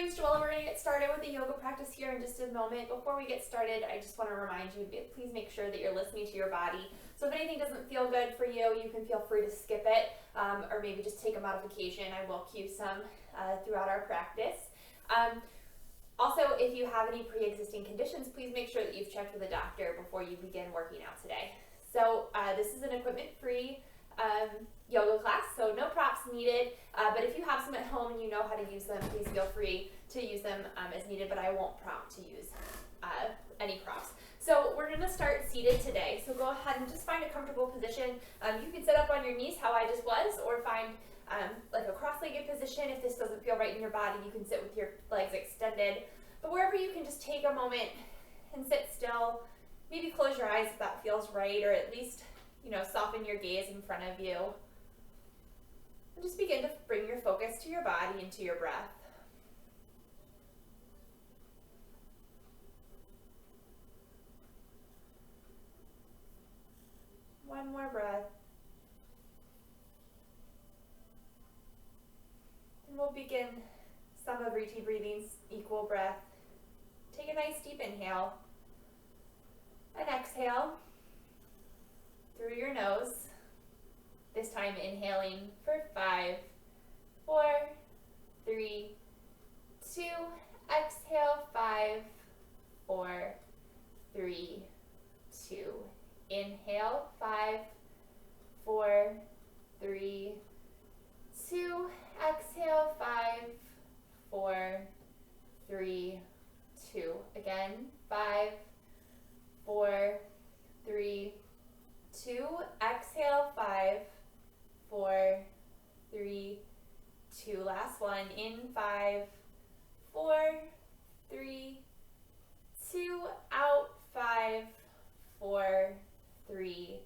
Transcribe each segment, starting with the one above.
name's Joella. We're going to get started with the yoga practice here in just a moment. Before we get started, I just want to remind you, please make sure that you're listening to your body. So if anything doesn't feel good for you, you can feel free to skip it or maybe just take a modification. I will cue some throughout our practice. Also, if you have any pre-existing conditions, please make sure that you've checked with a doctor before you begin working out today. So this is an equipment-free yoga class, so no props needed, but if you have some at home and you know how to use them, please feel free to use them as needed, but I won't prompt to use any props. So we're going to start seated today, so go ahead and just find a comfortable position. You can sit up on your knees how I just was, or find like a cross-legged position. If this doesn't feel right in your body, you can sit with your legs extended, but wherever you can just take a moment and sit still, maybe close your eyes if that feels right, or at least soften your gaze in front of you. And just begin to bring your focus to your body and to your breath. One more breath. And we'll begin some of Riti breathing's equal breath. Take a nice deep inhale. And exhale through your nose. This time inhaling for 5, 4, 3, 2. Exhale, 5, 4, 3, 2. Inhale, 5, 4, 3, 2. Exhale, 5, 4, 3, 2. Again, 5, 4, 3, 2. Exhale, 5, 4, 3, 2. Last one. In 5, 4, 3, 2. Out 5, 4, 3,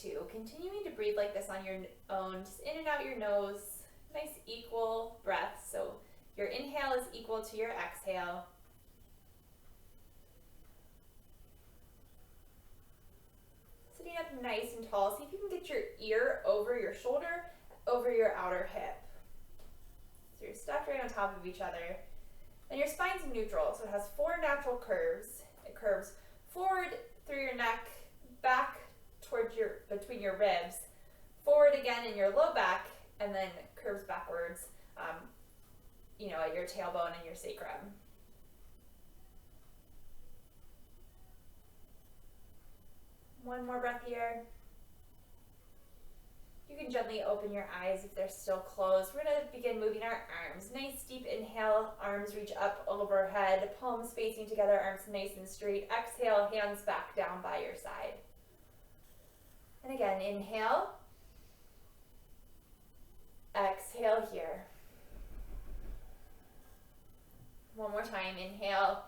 2. Continuing to breathe like this on your own, just in and out your nose. Nice equal breath. So your inhale is equal to your exhale. Sitting up nice and tall. See if you can get your ear over your shoulder, over your outer hip. So you're stacked right on top of each other. And your spine's neutral, so it has 4 natural curves. It curves forward through your neck, back towards between your ribs, forward again in your low back, and then curves backwards, at your tailbone and your sacrum. One more breath here. You can gently open your eyes if they're still closed. We're going to begin moving our arms. Nice deep inhale, arms reach up overhead, palms facing together, arms nice and straight. Exhale, hands back down by your side. And again, inhale. Exhale here. One more time, inhale.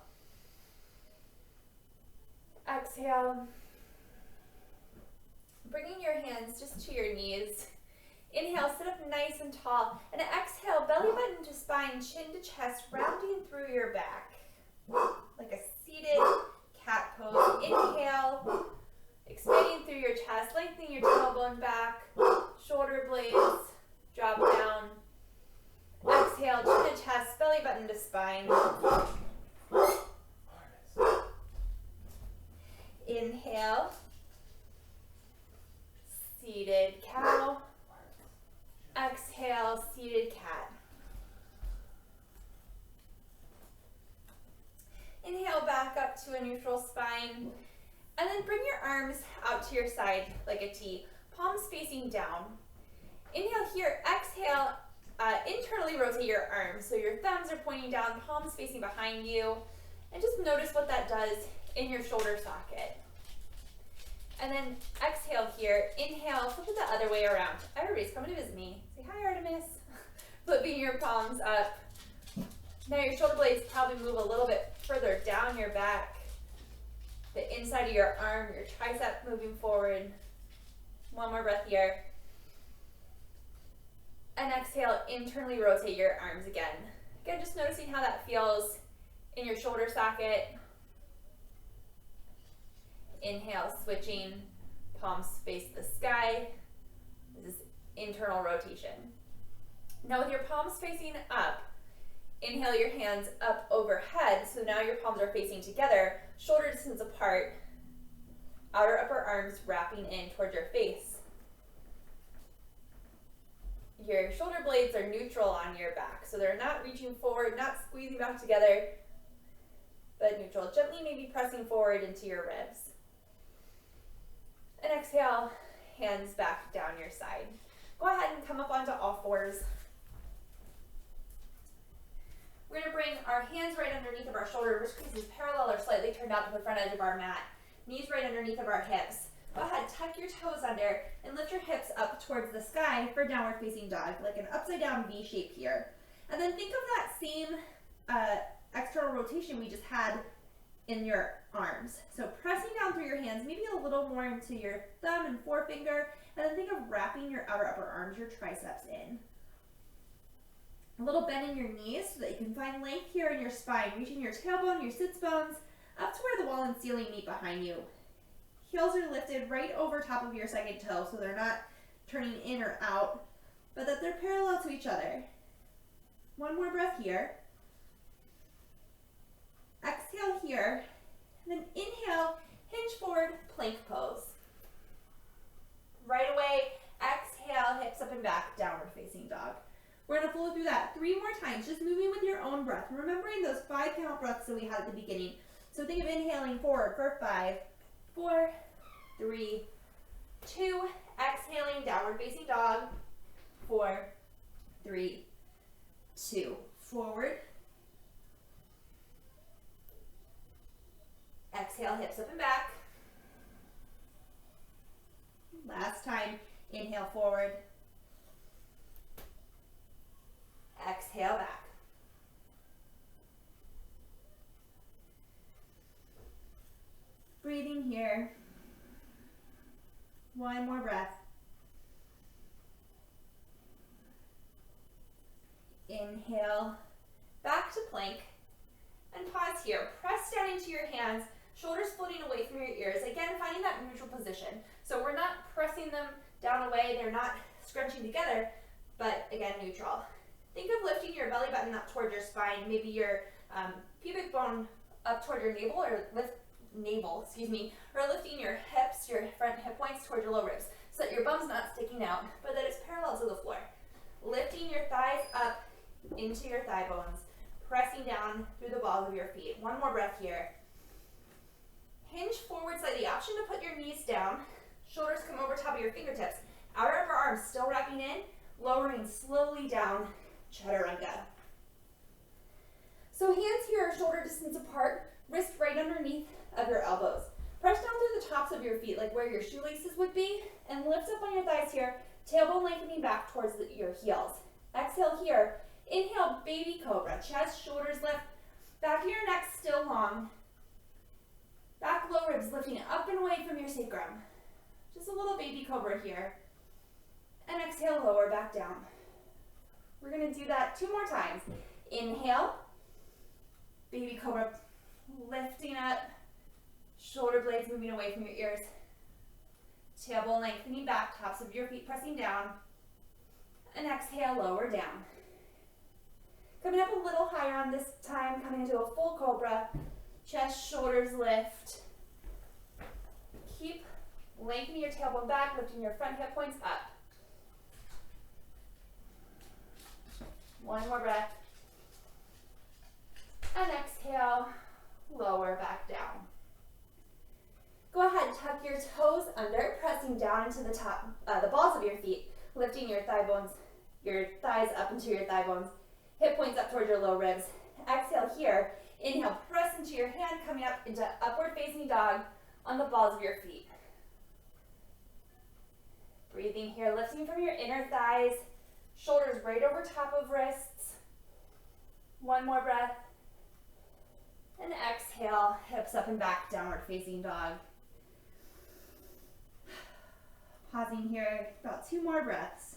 Exhale. Bringing your hands just to your knees. Inhale, sit up nice and tall. And exhale, belly button to spine, chin to chest, rounding through your back. Like a seated cat pose. Inhale, expanding through your chest, lengthening your tailbone back, shoulder blades, drop down. Exhale, chin to chest, belly button to spine. Inhale. Seated cow. Exhale, seated cat. Inhale, back up to a neutral spine. And then bring your arms out to your side like a T, palms facing down. Inhale here, exhale, internally rotate your arms. So your thumbs are pointing down, palms facing behind you. And just notice what that does in your shoulder socket. And then exhale here, inhale, flip it the other way around. Everybody's coming to visit me. Say hi, Artemis. Flipping your palms up. Now your shoulder blades probably move a little bit further down your back. The inside of your arm, your tricep moving forward. One more breath here. And exhale, internally rotate your arms again. Again, just noticing how that feels in your shoulder socket. Inhale, switching, palms face the sky. This is internal rotation. Now with your palms facing up, Inhale your hands up overhead, so now your palms are facing together, shoulder distance apart, outer upper arms wrapping in towards your face. Your shoulder blades are neutral on your back, so they're not reaching forward, not squeezing back together, but neutral. Gently maybe pressing forward into your ribs. And exhale, hands back down your side. Go ahead and come up onto all fours. We're going to bring our hands right underneath of our shoulder, wrist creases parallel or slightly turned out to the front edge of our mat. Knees right underneath of our hips. Go ahead, tuck your toes under and lift your hips up towards the sky for downward facing dog, like an upside down V shape here. And then think of that same external rotation we just had in your arms. So pressing down through your hands, maybe a little more into your thumb and forefinger, and then think of wrapping your outer upper arms, your triceps in. A little bend in your knees so that you can find length here in your spine, reaching your tailbone, your sits bones, up to where the wall and ceiling meet behind you. Heels are lifted right over top of your second toe, so they're not turning in or out, but that they're parallel to each other. One more breath here. Exhale here, and then inhale, hinge forward, plank pose. Right away, exhale, hips up and back, downward facing dog. We're going to flow through that 3 more times, just moving with your own breath, remembering those 5 count breaths that we had at the beginning. So think of inhaling forward for 5, 4, 3, 2, exhaling, downward facing dog, 4, 3, 2, forward. Exhale, hips up and back. Last time, inhale forward. Exhale back. Breathing here. One more breath. Inhale, back to plank, and pause here. Press down into your hands, shoulders floating away from your ears. Again, finding that neutral position. So we're not pressing them down away, they're not scrunching together, but again, neutral. Think of lifting your belly button up towards your spine, maybe your pubic bone up toward your navel, or lifting your hips, your front hip points toward your low ribs, so that your bum's not sticking out, but that it's parallel to the floor. Lifting your thighs up into your thigh bones, pressing down through the balls of your feet. One more breath here. Hinge forward slightly, option to put your knees down, shoulders come over top of your fingertips, outer upper arms still wrapping in, lowering slowly down, chaturanga. So hands here are shoulder distance apart, wrist right underneath of your elbows. Press down through the tops of your feet, like where your shoelaces would be, and lift up on your thighs here, tailbone lengthening back towards your heels. Exhale here. Inhale, baby cobra. Chest, shoulders lift. Back of your neck still long. Back low ribs lifting up and away from your sacrum. Just a little baby cobra here. And exhale, lower back down. We're going to do that 2 more times. Inhale, baby cobra, lifting up, shoulder blades moving away from your ears. Tailbone lengthening back, tops of your feet pressing down. And exhale, lower down. Coming up a little higher on this time, coming into a full cobra. Chest, shoulders lift. Keep lengthening your tailbone back, lifting your front hip points up. One more breath. And exhale, lower back down. Go ahead, tuck your toes under, pressing down into the top, the balls of your feet, lifting your thigh bones, your thighs up into your thigh bones, hip points up towards your low ribs. Exhale here. Inhale, press into your hand, coming up into upward facing dog on the balls of your feet. Breathing here, lifting from your inner thighs, shoulders right over top of wrists. One more breath. And exhale, hips up and back, downward facing dog. Pausing here, about 2 more breaths.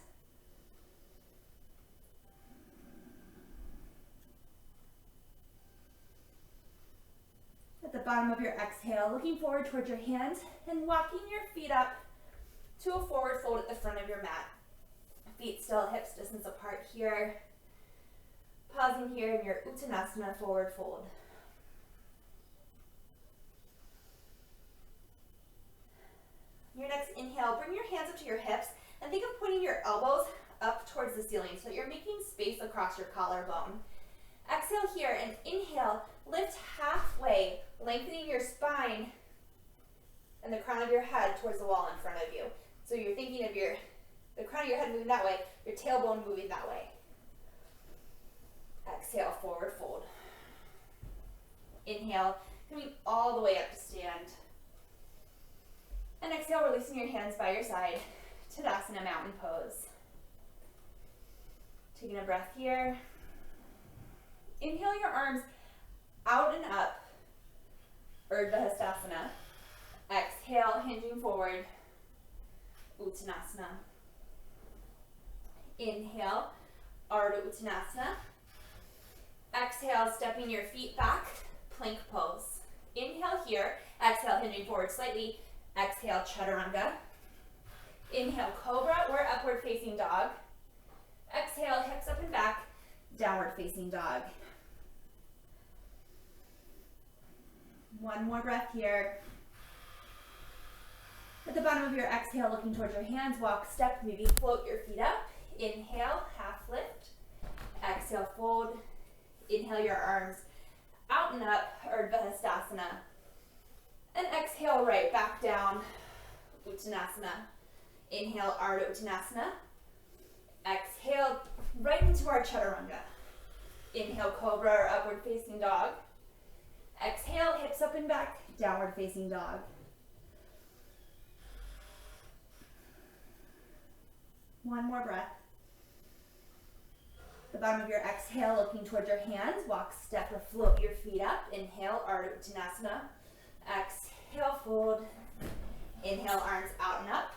At the bottom of your exhale, looking forward towards your hands and walking your feet up to a forward fold at the front of your mat. Feet still hips distance apart here. Pausing here in your Uttanasana forward fold. Your next inhale, bring your hands up to your hips and think of pointing your elbows up towards the ceiling so that you're making space across your collarbone. Exhale here and inhale, lift halfway, lengthening your spine and the crown of your head towards the wall in front of you. So you're thinking of the crown of your head moving that way, your tailbone moving that way. Exhale, forward fold. Inhale, coming all the way up to stand. And exhale, releasing your hands by your side, Tadasana mountain pose. Taking a breath here. Inhale your arms out and up, Urdhva Hastasana. Exhale, hinging forward, Uttanasana. Inhale, Ardha Uttanasana. Exhale, stepping your feet back, plank pose. Inhale here, exhale, hinging forward slightly. Exhale, Chaturanga. Inhale, Cobra or upward facing dog. Exhale, hips up and back, downward facing dog. One more breath here. At the bottom of your exhale, looking towards your hands, walk, step, maybe float your feet up. Inhale, half lift. Exhale, fold. Inhale your arms out and up, Urdhva Hastasana. And exhale, right back down, Uttanasana. Inhale, Ardha Uttanasana. Exhale, right into our Chaturanga. Inhale, Cobra or upward facing dog. Exhale, hips up and back, downward facing dog. One more breath. The bottom of your exhale, looking towards your hands, walk, step, or float your feet up. Inhale, Ardha Uttanasana. Exhale, fold. Inhale, arms out and up,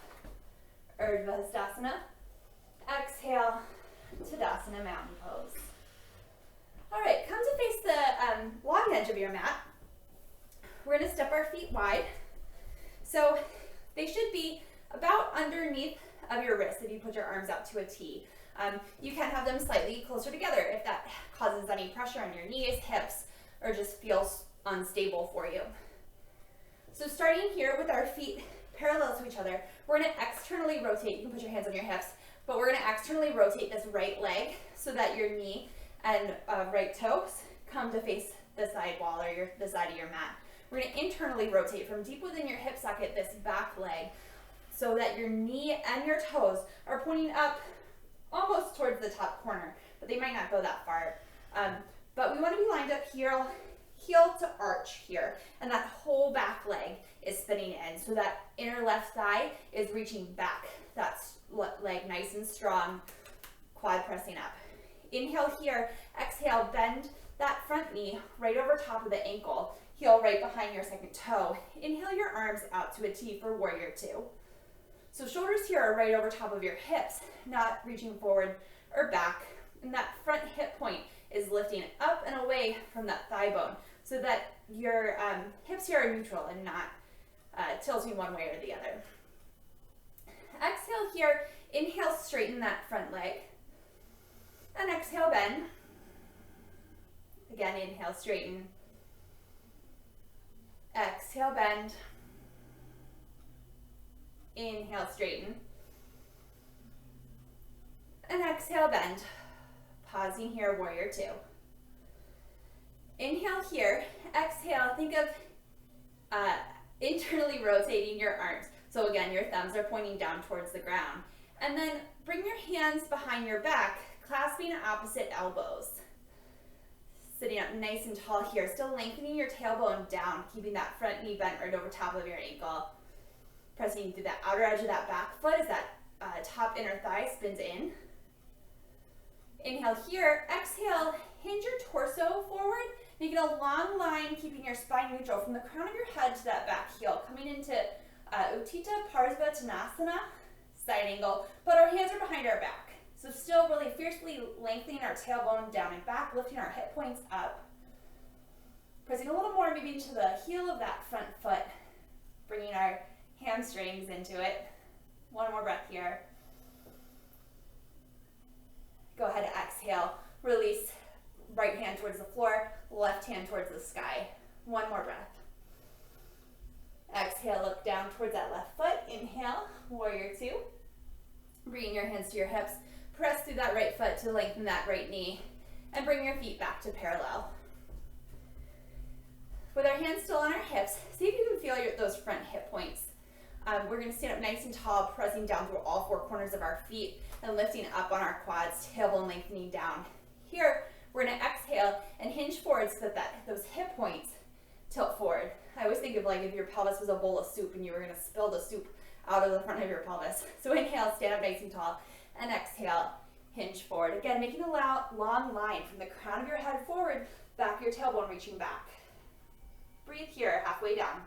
Urdhva Hastasana. Exhale, Tadasana mountain pose. All right, come to face the long edge of your mat. We're going to step our feet wide. So they should be about underneath of your wrists if you put your arms out to a T. You can have them slightly closer together if that causes any pressure on your knees, hips, or just feels unstable for you. So starting here with our feet parallel to each other, we're going to externally rotate. You can put your hands on your hips, but we're going to externally rotate this right leg so that your knee and right toes come to face the side wall or the side of your mat. We're going to internally rotate from deep within your hip socket, this back leg, so that your knee and your toes are pointing up almost towards the top corner, but they might not go that far. But we want to be lined up here, heel to arch here, and that whole back leg is spinning in, so that inner left thigh is reaching back. That's leg nice and strong, quad pressing up. Inhale here, exhale, bend that front knee right over top of the ankle, heel right behind your second toe. Inhale your arms out to a T for warrior two. So shoulders here are right over top of your hips, not reaching forward or back. And that front hip point is lifting up and away from that thigh bone so that your hips here are neutral and not tilting one way or the other. Exhale here, inhale, straighten that front leg. And exhale, bend. Again, inhale, straighten. Exhale, bend. Inhale, straighten. And exhale, bend. Pausing here, warrior two. Inhale here, exhale, think of internally rotating your arms. So again, your thumbs are pointing down towards the ground. And then bring your hands behind your back, clasping opposite elbows. Sitting up nice and tall here, still lengthening your tailbone down, keeping that front knee bent right over top of your ankle. Pressing through that outer edge of that back foot as that top inner thigh spins in. Inhale here, exhale, hinge your torso forward, make it a long line, keeping your spine neutral from the crown of your head to that back heel, coming into Utthita Parsvatanasana, side angle, but our hands are behind our back. So still really fiercely lengthening our tailbone down and back, lifting our hip points up. Pressing a little more maybe into the heel of that front foot, bringing our hamstrings into it. One more breath here. Go ahead and exhale. Release right hand towards the floor, left hand towards the sky. One more breath. Exhale, look down towards that left foot. Inhale, warrior two. Bring your hands to your hips. Press through that right foot to lengthen that right knee. And bring your feet back to parallel. With our hands still on our hips, see if you can feel those front hip points. We're going to stand up nice and tall, pressing down through all four corners of our feet and lifting up on our quads, tailbone lengthening down. Here, we're going to exhale and hinge forward so that those hip points tilt forward. I always think of like if your pelvis was a bowl of soup and you were going to spill the soup out of the front of your pelvis. So inhale, stand up nice and tall, and exhale, hinge forward. Again, making a long line from the crown of your head forward, back of your tailbone reaching back. Breathe here, halfway down.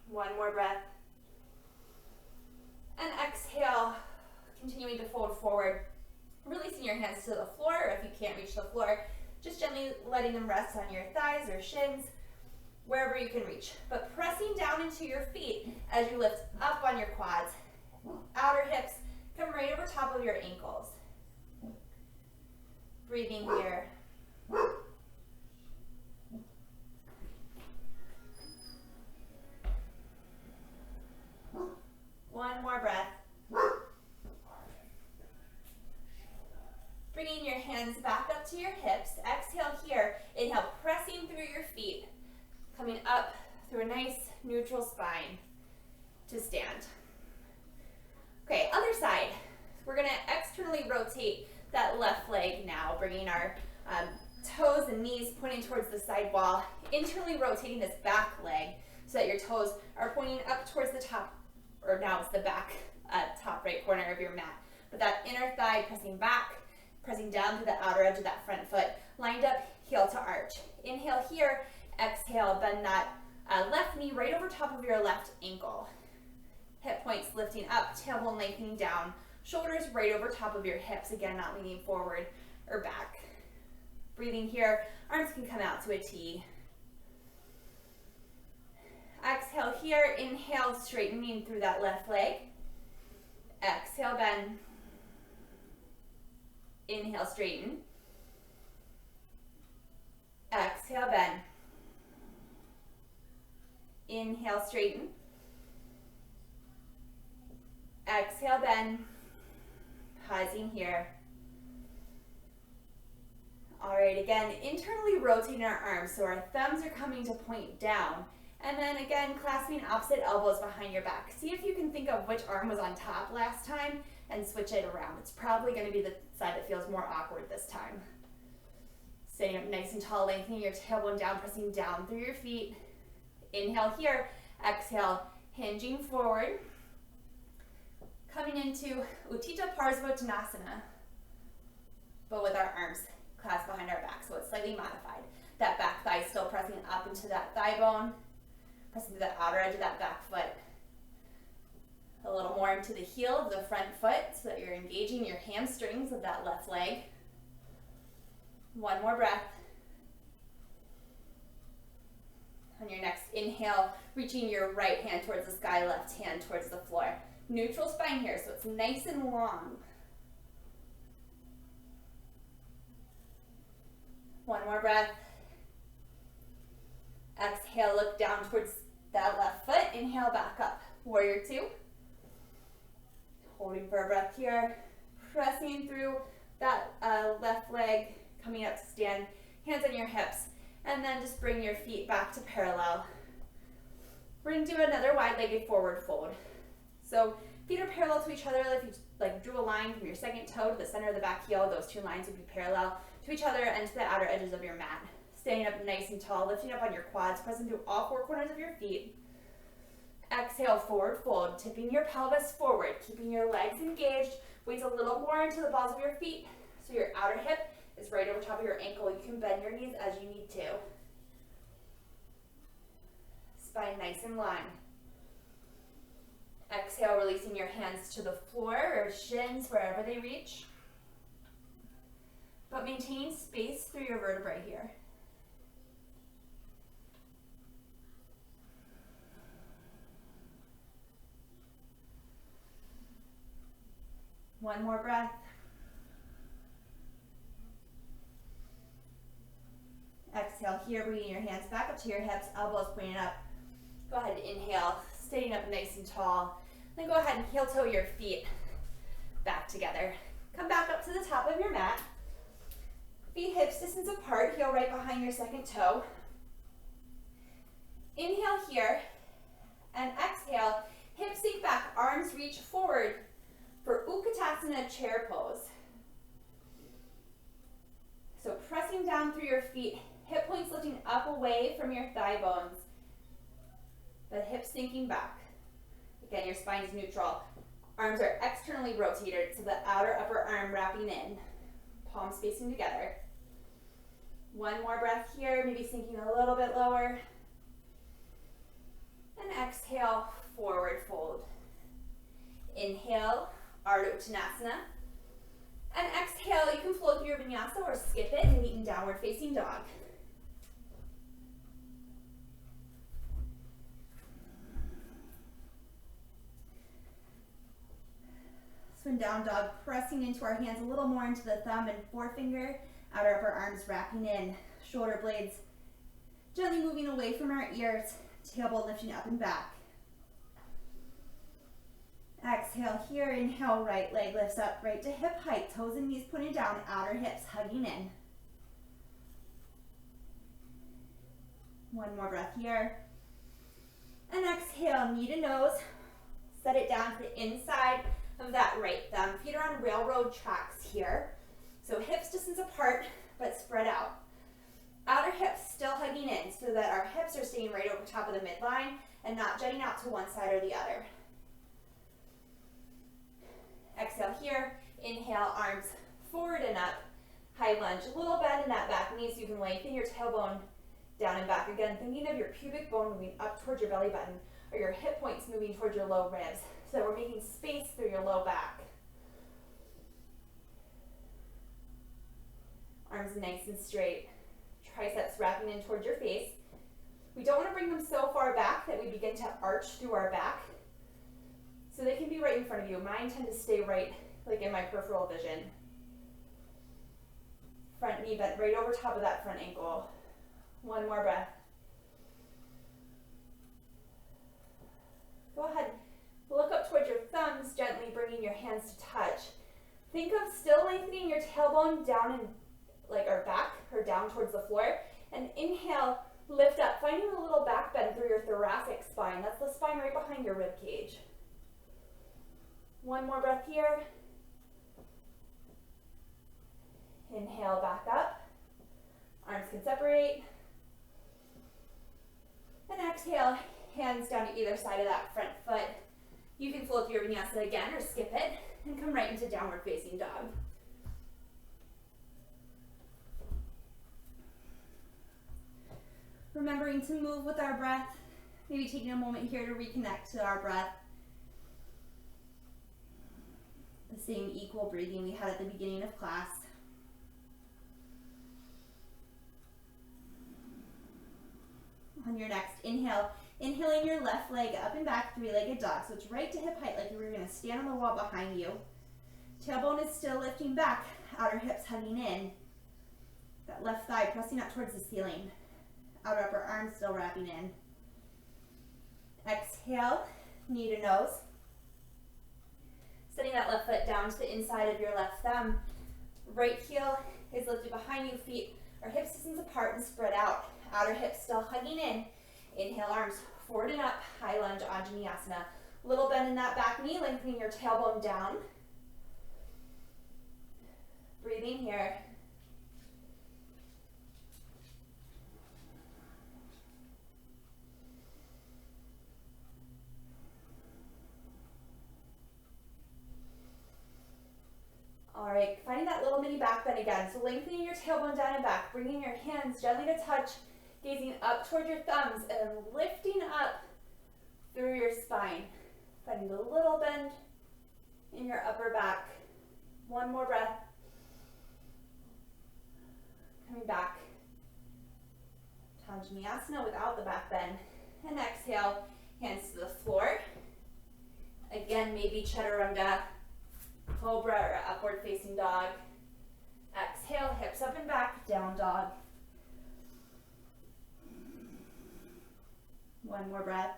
One more breath. And exhale, continuing to fold forward, releasing your hands to the floor, or if you can't reach the floor, just gently letting them rest on your thighs or shins, wherever you can reach. But pressing down into your feet as you lift up on your quads. Outer hips come right over top of your ankles. Breathing here. One more breath. Bringing your hands back up to your hips. Exhale here. Inhale, pressing through your feet. Coming up through a nice neutral spine to stand. Okay, other side. We're going to externally rotate that left leg now, bringing our toes and knees pointing towards the side wall. Internally rotating this back leg so that your toes are pointing up towards the top, or now it's the back top right corner of your mat. But that inner thigh pressing back, pressing down to the outer edge of that front foot, lined up, heel to arch. Inhale here, exhale, bend that left knee right over top of your left ankle. Hip points lifting up, tailbone lengthening down, shoulders right over top of your hips, again, not leaning forward or back. Breathing here, arms can come out to a T. Exhale here, inhale, straightening through that left leg. Exhale, bend. Inhale, straighten. Exhale, bend. Inhale, straighten. Exhale, bend. Pausing here. All right, again, internally rotating our arms so our thumbs are coming to point down. And then again, clasping opposite elbows behind your back. See if you can think of which arm was on top last time and switch it around. It's probably going to be the side that feels more awkward this time. Staying up nice and tall, lengthening your tailbone down, pressing down through your feet. Inhale here, exhale, hinging forward. Coming into Utthita Parsvottanasana, but with our arms clasped behind our back, so it's slightly modified. That back thigh still pressing up into that thigh bone, pressing to the outer edge of that back foot. A little more into the heel of the front foot so that you're engaging your hamstrings of that left leg. One more breath. On your next inhale, reaching your right hand towards the sky, left hand towards the floor. Neutral spine here, so it's nice and long. One more breath. Exhale, look down towards that left foot. Inhale, back up. Warrior two. Holding for a breath here. Pressing through that left leg, coming up to stand. Hands on your hips. And then just bring your feet back to parallel. We're going to do another wide-legged forward fold. So feet are parallel to each other. If you drew a line from your second toe to the center of the back heel, those two lines would be parallel to each other and to the outer edges of your mat. Standing up nice and tall, lifting up on your quads, pressing through all four corners of your feet. Exhale, forward fold, tipping your pelvis forward, keeping your legs engaged. Weight a little more into the balls of your feet so your outer hip is right over top of your ankle. You can bend your knees as you need to. Spine nice and long. Exhale, releasing your hands to the floor or shins, wherever they reach. But maintain space through your vertebrae here. One more breath. Exhale here, bringing your hands back up to your hips, elbows pointing up. Go ahead and inhale, staying up nice and tall. Then go ahead and heel toe your feet back together. Come back up to the top of your mat. Feet hips distance apart, heel right behind your second toe. Inhale here, and exhale, hips sink back, arms reach forward for Utkatasana chair pose. So pressing down through your feet, hip points lifting up away from your thigh bones, but hips sinking back. Again, your spine is neutral. Arms are externally rotated, so the outer upper arm wrapping in, palms facing together. One more breath here, maybe sinking a little bit lower. And exhale, forward fold. Inhale, Ardha Uttanasana. And exhale, you can float through your vinyasa or skip it and meet in downward facing dog. Swing down dog, pressing into our hands a little more into the thumb and forefinger, outer upper arms wrapping in, shoulder blades gently moving away from our ears, tailbone lifting up and back. Exhale here, inhale, right leg lifts up, right to hip height, toes and knees pointing down, outer hips hugging in. One more breath here. And exhale, knee to nose, set it down to the inside of that right thumb. Feet are on railroad tracks here. So hips distance apart, but spread out. Outer hips still hugging in so that our hips are staying right over top of the midline and not jutting out to one side or the other. Exhale here, inhale, arms forward and up, high lunge, a little bend in that back knee so you can lengthen your tailbone down and back. Again, thinking of your pubic bone moving up towards your belly button or your hip points moving towards your low ribs so that we're making space through your low back. Arms nice and straight, triceps wrapping in towards your face. We don't want to bring them so far back that we begin to arch through our back. So they can be right in front of you. Mine tend to stay right, like in my peripheral vision. Front knee bent right over top of that front ankle. One more breath. Go ahead, look up towards your thumbs, gently bringing your hands to touch. Think of still lengthening your tailbone down and like our back or down towards the floor. And inhale, lift up, finding a little back bend through your thoracic spine. That's the spine right behind your rib cage. One more breath here. Inhale, back up. Arms can separate. And exhale, hands down to either side of that front foot. You can float through your vinyasa again or skip it and come right into downward facing dog. Remembering to move with our breath, maybe taking a moment here to reconnect to our breath. The same equal breathing we had at the beginning of class. On your next inhale, inhaling your left leg up and back, three-legged dog. So it's right to hip height like you were going to stand on the wall behind you. Tailbone is still lifting back, outer hips hugging in. That left thigh pressing up towards the ceiling. Outer upper arm still wrapping in. Exhale, knee to nose. Setting that left foot down to the inside of your left thumb. Right heel is lifted behind you, feet are hips distance apart and spread out. Outer hips still hugging in. Inhale, arms forward and up, high lunge, Anjaneyasana. Little bend in that back knee, lengthening your tailbone down. Breathing here. All right, finding that little mini back bend again. So lengthening your tailbone down and back, bringing your hands gently to touch, gazing up toward your thumbs and lifting up through your spine. Finding a little bend in your upper back. One more breath. Coming back. Anjaneyasana without the back bend. And exhale, hands to the floor. Again, maybe chaturanga, cobra or upward facing dog. Exhale, hips up and back, down dog. One more breath.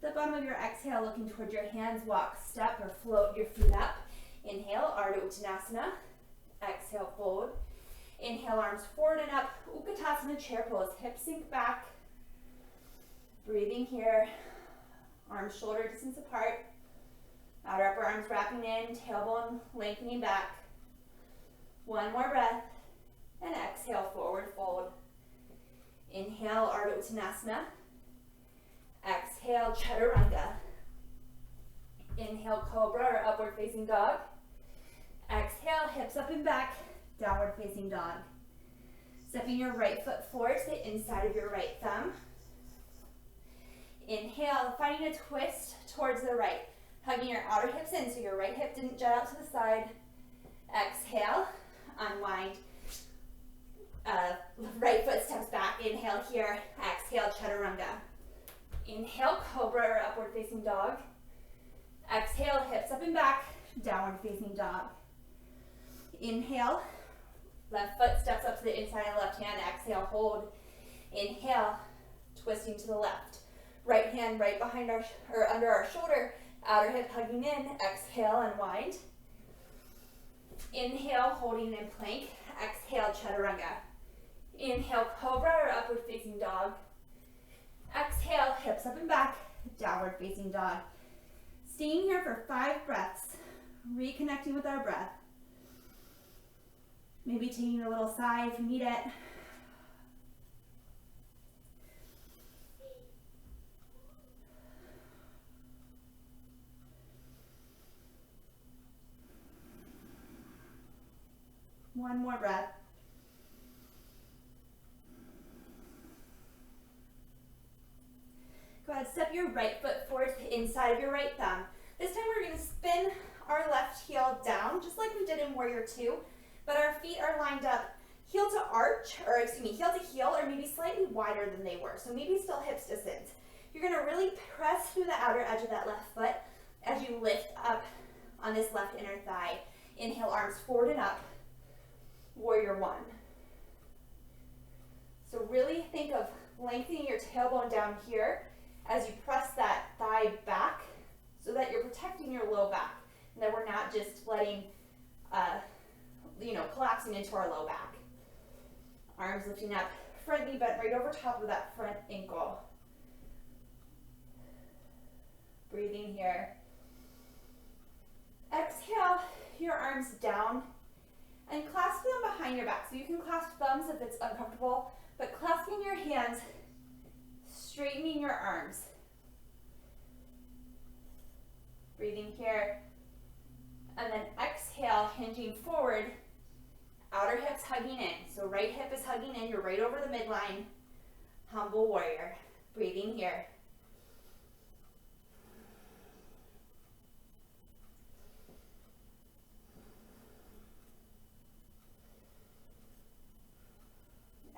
The bottom of your exhale, looking towards your hands, walk, step, or float your feet up. Inhale, Ardha Uttanasana. Exhale, fold. Inhale, arms forward and up. Utkatasana, chair pose. Hips sink back. Breathing here. Arms shoulder distance apart. Outer upper arms wrapping in. Tailbone lengthening back. One more breath. And exhale, forward fold. Inhale, Ardha Uttanasana. Exhale, Chaturanga. Inhale, Cobra or upward facing dog. Exhale, hips up and back, downward facing dog. Stepping your right foot forward to the inside of your right thumb. Inhale, finding a twist towards the right. Hugging your outer hips in so your right hip didn't jut out to the side. Exhale, unwind. Right foot steps back. Inhale here. Exhale, Chaturanga. Inhale, Cobra or upward facing dog. Exhale, hips up and back, downward facing dog. Inhale, left foot steps up to the inside of the left hand. Exhale, hold. Inhale, twisting to the left. Right hand right behind our or under our shoulder. Outer hip hugging in. Exhale, unwind. Inhale, holding in plank. Exhale, Chaturanga. Inhale, Cobra or upward facing dog. Exhale, hips up and back, downward facing dog. Staying here for 5 breaths, reconnecting with our breath. Maybe taking a little sigh if you need it. One more breath. Go ahead, step your right foot forward to the inside of your right thumb. This time we're going to spin our left heel down, just like we did in Warrior 2, but our feet are lined up heel to arch, or excuse me, heel to heel, or maybe slightly wider than they were, so maybe still hips distance. You're going to really press through the outer edge of that left foot as you lift up on this left inner thigh. Inhale, arms forward and up. Warrior 1. So really think of lengthening your tailbone down here as you press that thigh back so that you're protecting your low back and that we're not just letting, collapsing into our low back. Arms lifting up, front knee bent right over top of that front ankle. Breathing here. Exhale your arms down and clasp them behind your back. So you can clasp thumbs if it's uncomfortable, but clasping your hands, straightening your arms. Breathing here. And then exhale, hinging forward, outer hips hugging in. So right hip is hugging in, you're right over the midline. Humble warrior. Breathing here.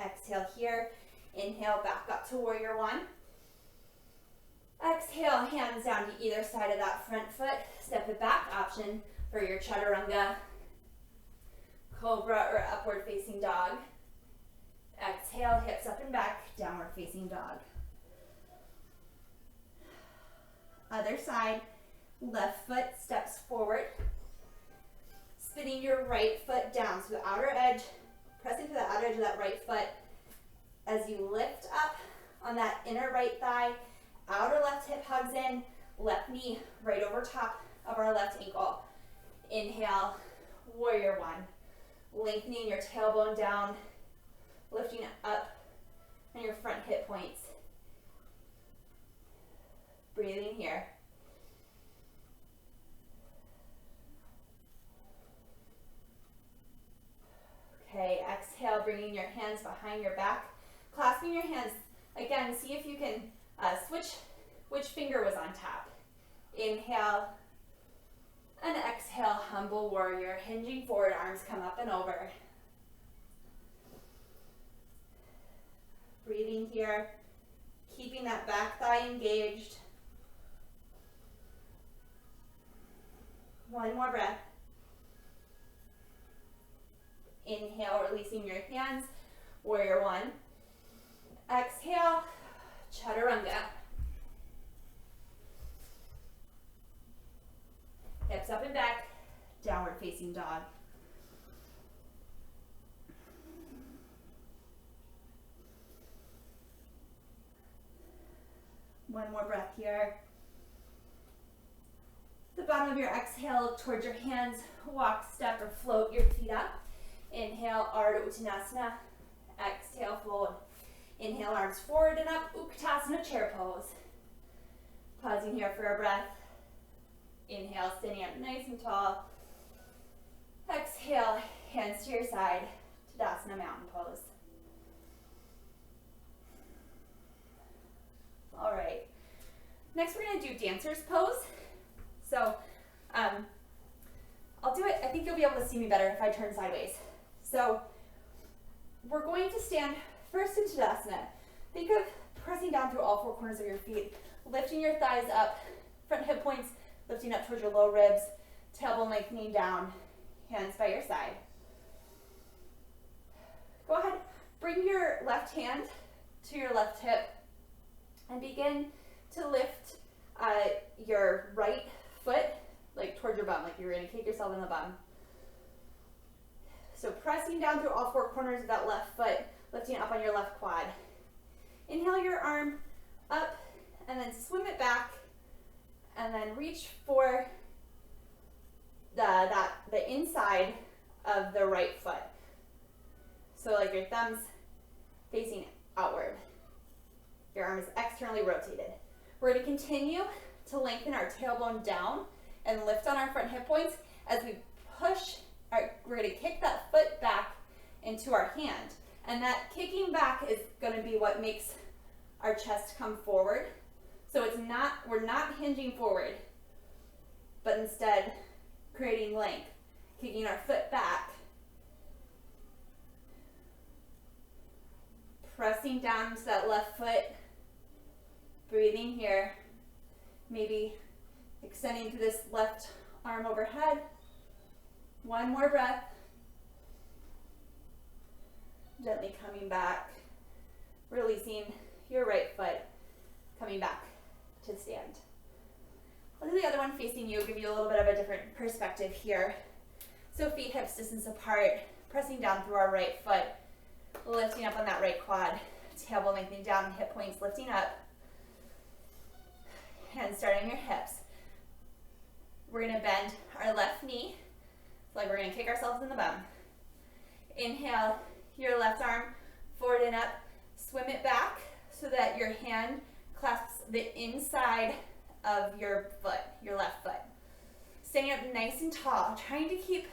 Exhale here. Inhale, back up to Warrior 1. Exhale, hands down to either side of that front foot. Step it back, option for your Chaturanga, Cobra, or upward facing dog. Exhale, hips up and back, downward facing dog. Other side, left foot steps forward. Spinning your right foot down, so the outer edge, pressing to the outer edge of that right foot as you lift up on that inner right thigh. Outer left hip hugs in, left knee right over top of our left ankle. Inhale, Warrior 1. Lengthening your tailbone down, lifting up on your front hip points. Breathing here. Okay, exhale, bringing your hands behind your back, clasping your hands. Again, see if you can switch which finger was on top. Inhale and exhale, humble warrior, hinging forward, arms come up and over. Breathing here, keeping that back thigh engaged. One more breath. Inhale, releasing your hands, Warrior 1. Exhale, chaturanga. Hips up and back, downward facing dog. One more breath here. The bottom of your exhale towards your hands, walk, step, or float your feet up. Inhale, Ardha Uttanasana. Exhale, fold. Inhale, arms forward and up, Utkatasana, chair pose. Pausing here for a breath. Inhale, standing up nice and tall. Exhale, hands to your side, Tadasana, mountain pose. All right. Next, we're going to do dancer's pose. So, I'll do it. I think you'll be able to see me better if I turn sideways. So, we're going to stand first in Tadasana. Think of pressing down through all four corners of your feet, lifting your thighs up, front hip points lifting up towards your low ribs, tailbone lengthening down, hands by your side. Go ahead, bring your left hand to your left hip and begin to lift your right foot like towards your bum, like you're gonna kick yourself in the bum. So pressing down through all four corners of that left foot, lifting up on your left quad. Inhale your arm up and then swim it back and then reach for the inside of the right foot. So like your thumbs facing outward. Your arm is externally rotated. We're going to continue to lengthen our tailbone down and lift on our front hip points as we push. We're going to kick that foot back into our hand. And that kicking back is going to be what makes our chest come forward. So we're not hinging forward, but instead creating length, kicking our foot back, pressing down into that left foot, breathing here, maybe extending through this left arm overhead. One more breath. Gently coming back, releasing your right foot, coming back to stand. I'll do the other one facing you, give you a little bit of a different perspective here. So feet hips distance apart, pressing down through our right foot, lifting up on that right quad, tailbone lengthening down, hip points lifting up, hands starting your hips. We're going to bend our left knee, so like we're going to kick ourselves in the bum. Inhale your left arm forward and up, swim it back so that your hand clasps the inside of your foot, your left foot. Standing up nice and tall, trying to keep,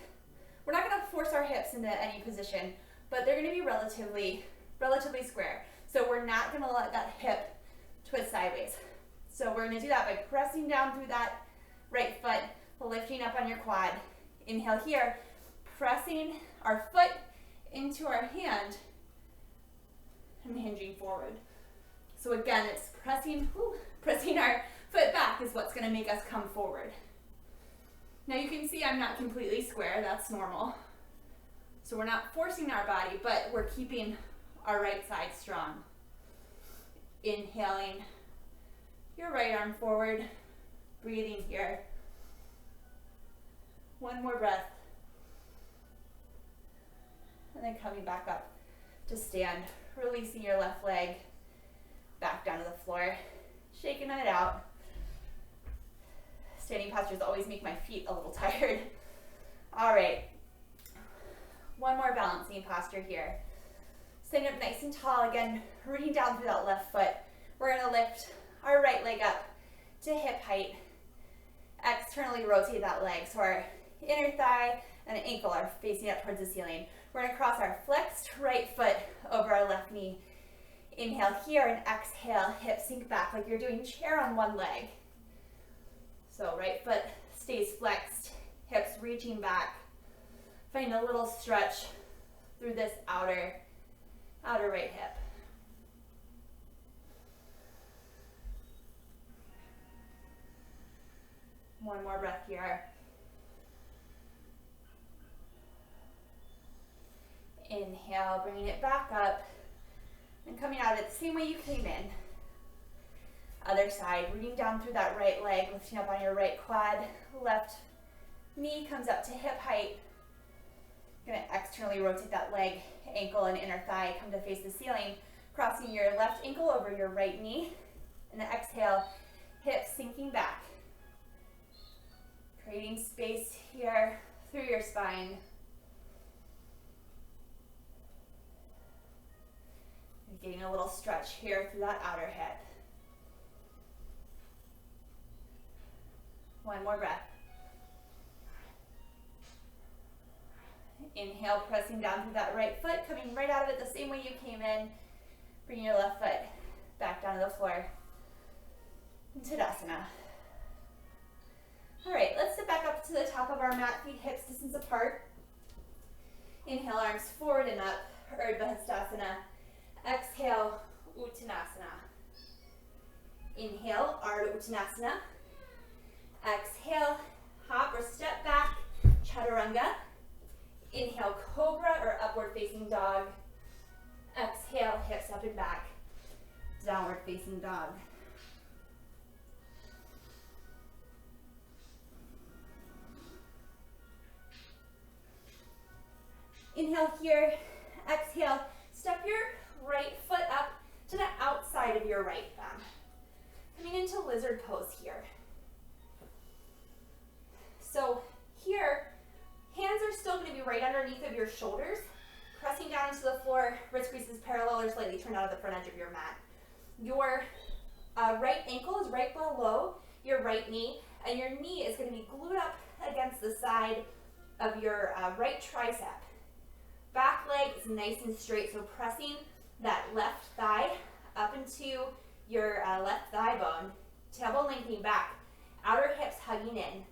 we're not going to force our hips into any position, but they're going to be relatively square. So we're not going to let that hip twist sideways. So we're going to do that by pressing down through that right foot, lifting up on your quad. Inhale here, pressing our foot into our hand and hinging forward. So again, it's pressing our foot back is what's going to make us come forward. Now you can see I'm not completely square, that's normal. So we're not forcing our body, but we're keeping our right side strong. Inhaling your right arm forward, breathing here. One more breath. And then coming back up to stand, releasing your left leg back down to the floor, shaking it out. Standing postures always make my feet a little tired. All right, one more balancing posture here. Stand up nice and tall, again, rooting down through that left foot. We're gonna lift our right leg up to hip height. Externally rotate that leg so our inner thigh and ankle are facing up towards the ceiling. We're gonna cross our flexed right foot over our left knee. Inhale here and exhale, hips sink back like you're doing chair on one leg. So right foot stays flexed, hips reaching back. Find a little stretch through this outer right hip. One more breath here. Inhale, bringing it back up. And coming out of it the same way you came in. Other side, rooting down through that right leg, lifting up on your right quad. Left knee comes up to hip height. You're gonna externally rotate that leg, ankle, and inner thigh. Come to face the ceiling, crossing your left ankle over your right knee. And then exhale, hips sinking back. Creating space here through your spine. You're getting a little stretch here through that outer hip. One more breath. Inhale, pressing down through that right foot, coming right out of it the same way you came in. Bringing your left foot back down to the floor. Tadasana. All right, let's sit back up to the top of our mat, feet hips distance apart. Inhale, arms forward and up, Urdhva Hastasana. Exhale, Uttanasana. Inhale, Ardha Uttanasana. Exhale, hop or step back, Chaturanga. Inhale, Cobra or upward facing dog. Exhale, hips up and back, downward facing dog. Inhale here, exhale, step your right foot up to the outside of your right thumb. Coming into lizard pose here. So here, hands are still going to be right underneath of your shoulders, pressing down into the floor, wrist creases parallel or slightly turned out of the front edge of your mat. Your right ankle is right below your right knee, and your knee is going to be glued up against the side of your right tricep. Back leg is nice and straight, so pressing that left thigh up into your left thigh bone, tailbone lengthening back, outer hips hugging in.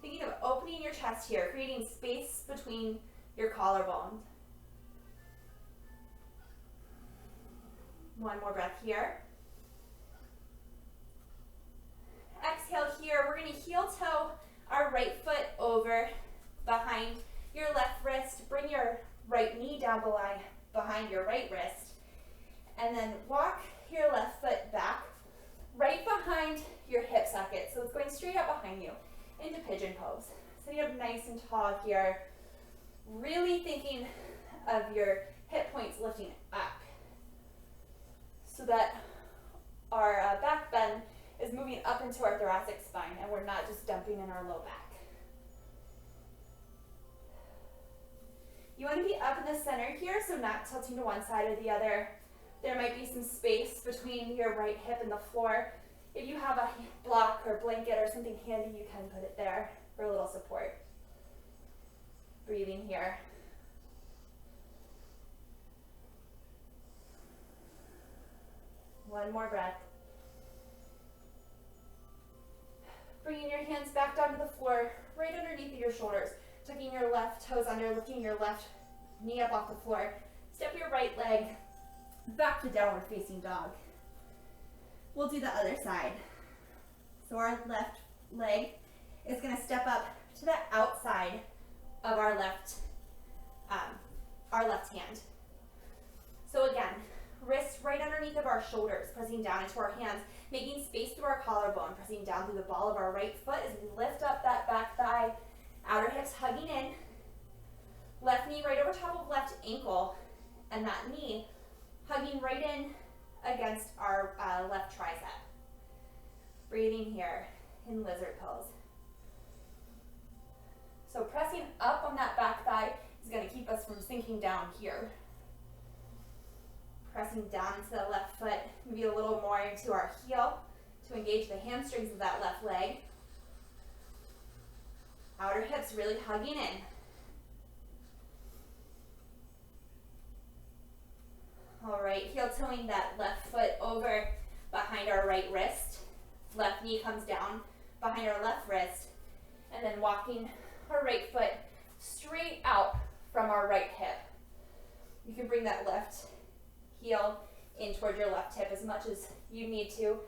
Thinking of opening your chest here, creating space between your collarbones. One more breath here. Exhale here, we're going to heel toe our right foot over behind your left wrist. Bring your right knee down behind your right wrist. And then walk your left foot back right behind your hip socket. So it's going straight up behind you into pigeon pose. Sitting up nice and tall here. Really thinking of your hip points lifting up so that our back bend is moving up into our thoracic spine and we're not just dumping in our low back. You want to be up in the center here, so not tilting to one side or the other. There might be some space between your right hip and the floor. If you have a block or blanket or something handy, you can put it there for a little support. Breathing here. One more breath. Bringing your hands back down to the floor, right underneath your shoulders. Tucking your left toes under, lifting your left knee up off the floor. Step your right leg back to downward facing dog. We'll do the other side. So our left leg is going to step up to the outside of our left hand. So again, wrists right underneath of our shoulders, pressing down into our hands, making space through our collarbone, pressing down through the ball of our right foot as we lift up that back thigh, outer hips hugging in, left knee right over top of left ankle, and that knee hugging right in against our left tricep. Breathing here in lizard pose. So pressing up on that back thigh is going to keep us from sinking down here. Pressing down into the left foot, maybe a little more into our heel to engage the hamstrings of that left leg. Outer hips really hugging in. All right, heel toeing that left foot over behind our right wrist. Left knee comes down behind our left wrist. And then walking our right foot straight out from our right hip. You can bring that left heel in towards your left hip as much as you need to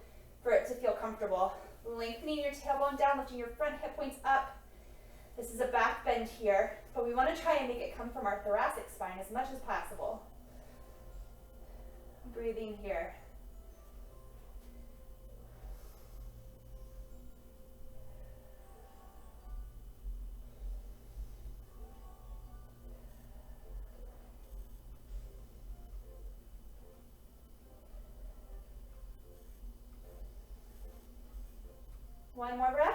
for it to feel comfortable. Lengthening your tailbone down, lifting your front hip points up. This is a back bend here, but we want to try and make it come from our thoracic spine as much as possible. Breathing here. One more breath.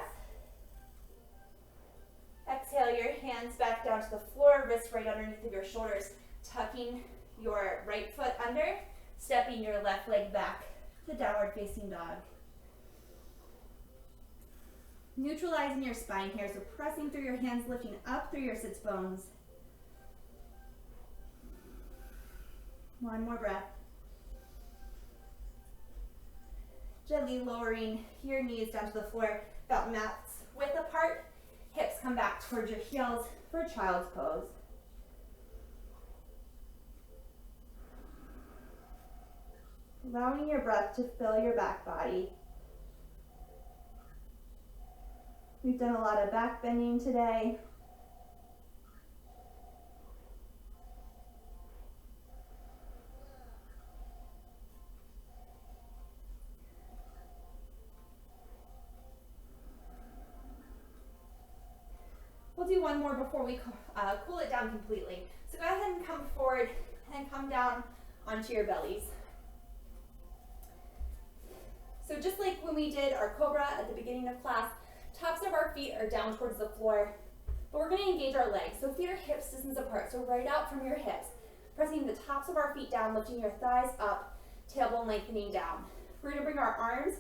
Exhale your hands back down to the floor, wrists right underneath of your shoulders, tucking your right foot under, stepping your left leg back to downward facing dog. Neutralizing your spine here, so pressing through your hands, lifting up through your sits bones. One more breath. Gently lowering your knees down to the floor, about mats width apart. Hips come back towards your heels for child's pose. Allowing your breath to fill your back body. We've done a lot of back bending today. We'll do one more before we cool it down completely. So go ahead and come forward and come down onto your bellies. So just like when we did our cobra at the beginning of class, tops of our feet are down towards the floor, but we're going to engage our legs. So feet are hips distance apart, so right out from your hips, pressing the tops of our feet down, lifting your thighs up, tailbone lengthening down. We're going to bring our arms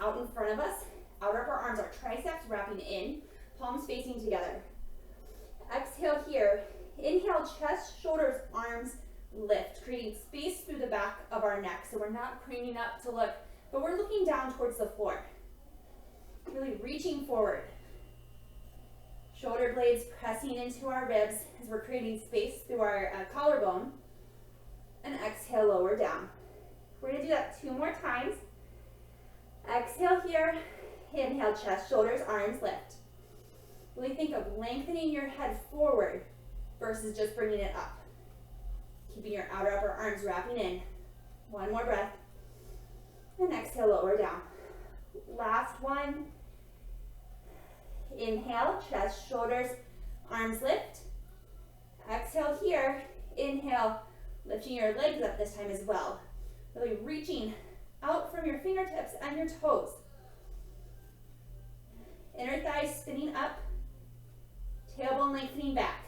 out in front of us, outer upper arms, our triceps wrapping in, palms facing together. Exhale here. Inhale, chest, shoulders, arms lift, creating space through the back of our neck. So we're not craning up to look, but we're looking down towards the floor. Really reaching forward. Shoulder blades pressing into our ribs as we're creating space through our collarbone. And exhale, lower down. We're going to do that 2 more times. Exhale here. Inhale, chest, shoulders, arms lift. Really think of lengthening your head forward versus just bringing it up. Keeping your outer upper arms wrapping in. One more breath. And exhale, lower down. Last one. Inhale, chest, shoulders, arms lift. Exhale here. Inhale, lifting your legs up this time as well. Really reaching out from your fingertips and your toes. Inner thighs spinning up. Tailbone lengthening back.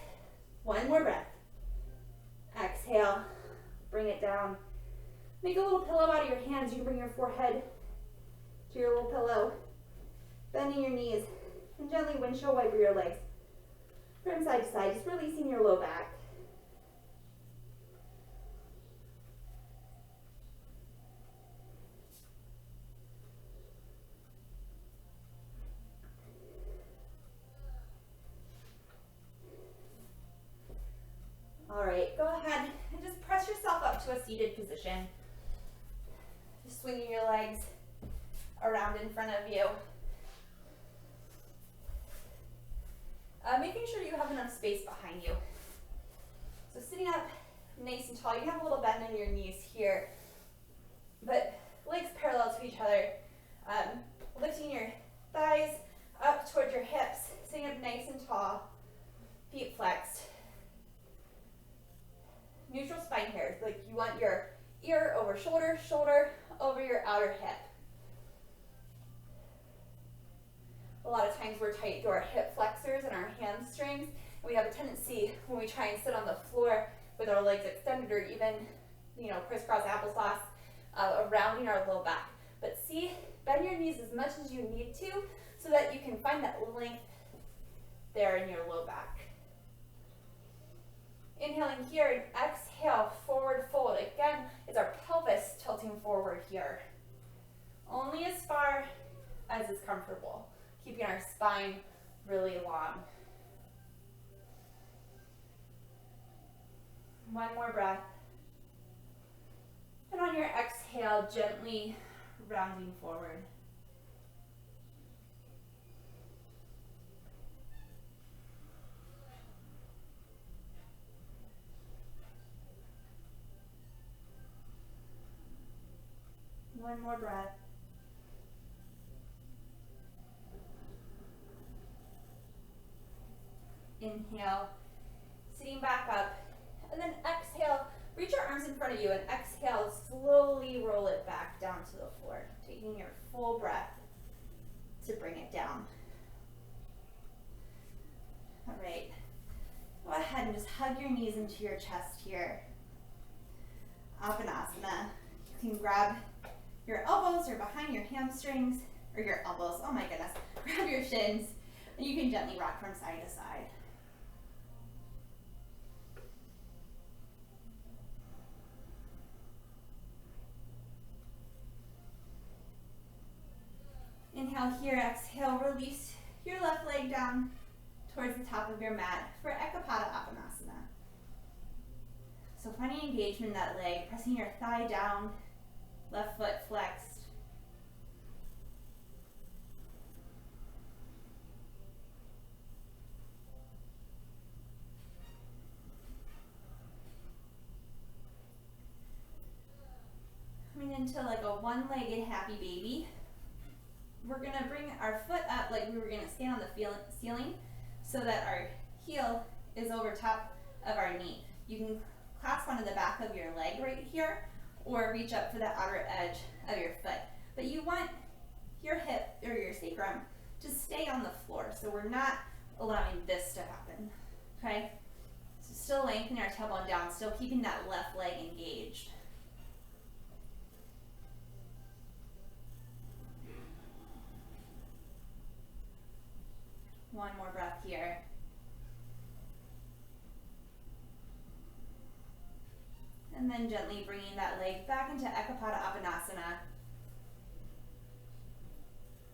One more breath. Exhale. Bring it down. Make a little pillow out of your hands. You can bring your forehead to your little pillow. Bending your knees. And gently windshield wiper your legs from side to side. Just releasing your low back. All right, go ahead and just press yourself up to a seated position. Just swinging your legs around in front of you. Making sure you have enough space behind you. So sitting up nice and tall, you have a little bend in your knees here, but legs parallel to each other. Lifting your thighs up towards your hips, sitting up nice and tall, feet flexed. Neutral spine here, like you want your ear over shoulder, shoulder over your outer hip. A lot of times we're tight through our hip flexors and our hamstrings, and we have a tendency when we try and sit on the floor with our legs extended or even, crisscross applesauce, rounding our low back. But see, bend your knees as much as you need to so that you can find that length there in your low back. Inhaling here and exhale, forward fold. Again, it's our pelvis tilting forward here. Only as far as is comfortable, keeping our spine really long. One more breath. And on your exhale, gently rounding forward. One more breath. Inhale, sitting back up, and then exhale, reach your arms in front of you, and exhale, slowly roll it back down to the floor, taking your full breath to bring it down. All right, go ahead and just hug your knees into your chest here. Appanasana. You can grab your elbows or behind your hamstrings, or your elbows, oh my goodness, grab your shins, and you can gently rock from side to side. Inhale here, exhale, release your left leg down towards the top of your mat for Ekapada Appanasana. So finding engagement in that leg, pressing your thigh down, left foot flexed. Coming into like a one-legged happy baby. We're gonna bring our foot up like we were gonna stand on the ceiling so that our heel is over top of our knee. You can clasp onto the back of your leg right here or reach up to the outer edge of your foot. But you want your hip or your sacrum to stay on the floor, so we're not allowing this to happen, okay? So still lengthening our tailbone down, still keeping that left leg engaged. One more breath here. And then gently bringing that leg back into Ekapada Appanasana.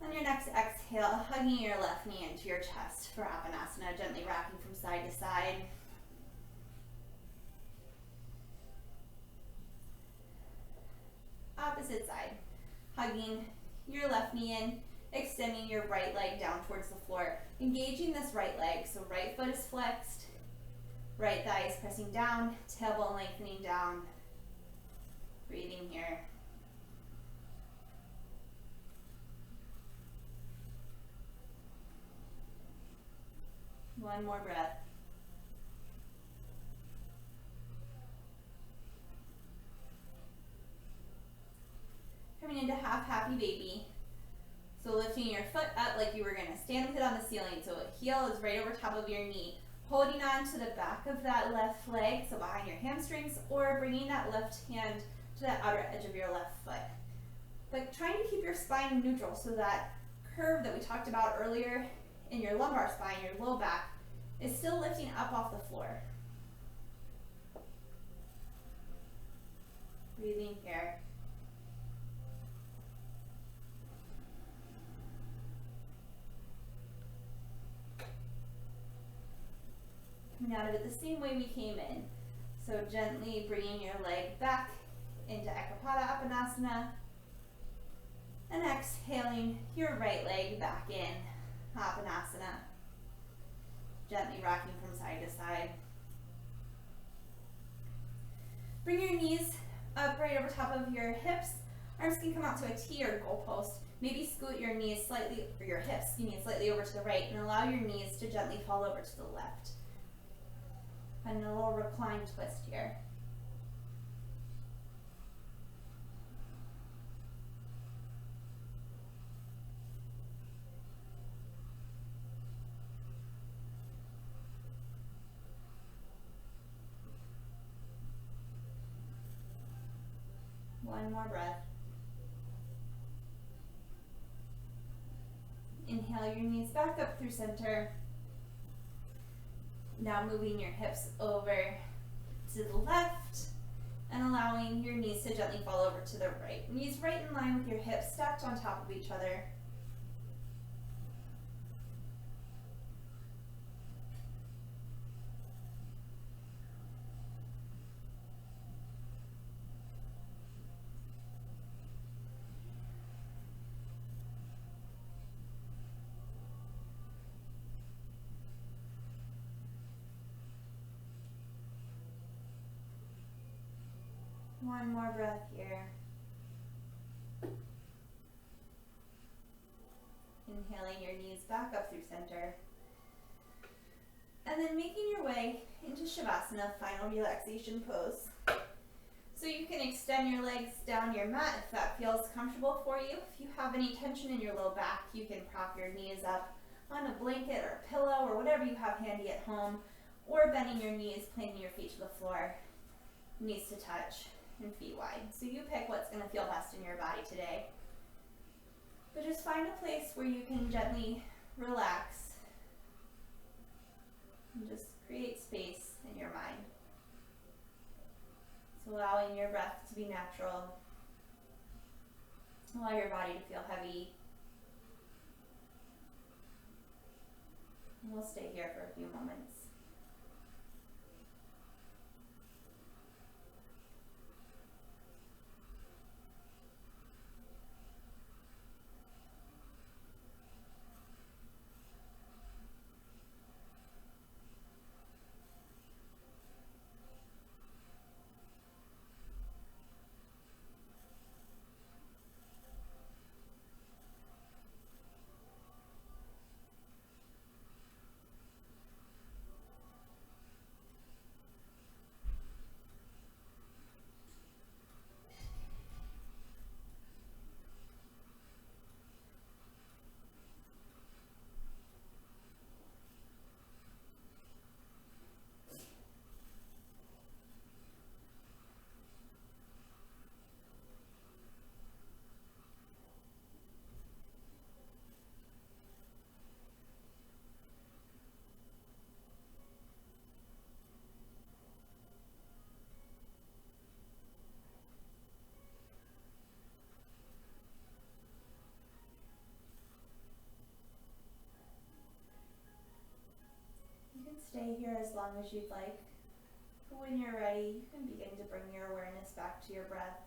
On your next exhale, hugging your left knee into your chest for Appanasana, gently rocking from side to side. Opposite side, hugging your left knee in, extending your right leg down towards the floor, engaging this right leg, so right foot is flexed, right thigh is pressing down, tailbone lengthening down, breathing here. One more breath. Coming into half happy baby. So lifting your foot up like you were gonna stand with it on the ceiling. So heel is right over top of your knee. Holding on to the back of that left leg, so behind your hamstrings, or bringing that left hand to the outer edge of your left foot. But trying to keep your spine neutral so that curve that we talked about earlier in your lumbar spine, your low back, is still lifting up off the floor. Breathing here. Coming out of it the same way we came in. So gently bringing your leg back into Ekapada Appanasana. And exhaling your right leg back in Appanasana. Gently rocking from side to side. Bring your knees up right over top of your hips. Arms can come out to a T or goalpost. Maybe scoot your knees slightly, or your hips, slightly over to the right, and allow your knees to gently fall over to the left. And a little recline twist here. One more breath. Inhale your knees back up through center. Now moving your hips over to the left and allowing your knees to gently fall over to the right. Knees right in line with your hips stacked on top of each other. One more breath here. Inhaling your knees back up through center. And then making your way into Shavasana, final relaxation pose. So you can extend your legs down your mat if that feels comfortable for you. If you have any tension in your low back, you can prop your knees up on a blanket or a pillow or whatever you have handy at home, or bending your knees, planting your feet to the floor, knees to touch, and feet wide. So you pick what's going to feel best in your body today. But just find a place where you can gently relax and just create space in your mind. So allowing your breath to be natural. Allow your body to feel heavy. And we'll stay here for a few moments. Stay here as long as you'd like. But when you're ready, you can begin to bring your awareness back to your breath.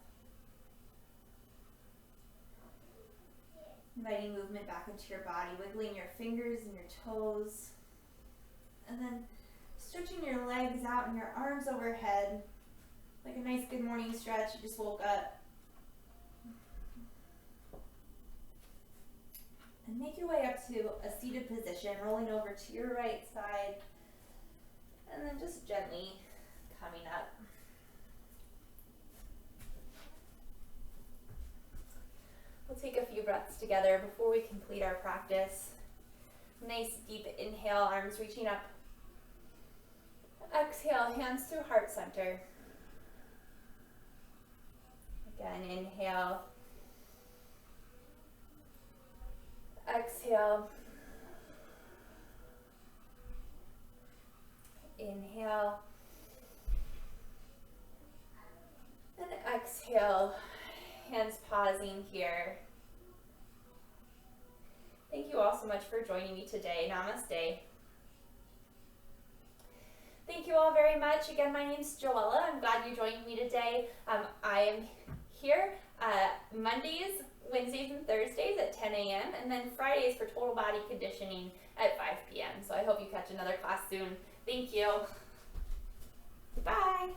Inviting movement back into your body, wiggling your fingers and your toes. And then stretching your legs out and your arms overhead. Like a nice good morning stretch, you just woke up. And make your way up to a seated position, rolling over to your right side. And then just gently coming up. We'll take a few breaths together before we complete our practice. Nice deep inhale, arms reaching up. Exhale, hands through heart center. Again, inhale. Exhale. Inhale. And exhale. Hands pausing here. Thank you all so much for joining me today. Namaste. Thank you all very much. Again, my name's Joella. I'm glad you joined me today. I am here Mondays, Wednesdays, and Thursdays at 10 a.m. and then Fridays for total body conditioning at 5 p.m. So I hope you catch another class soon. Thank you. Bye.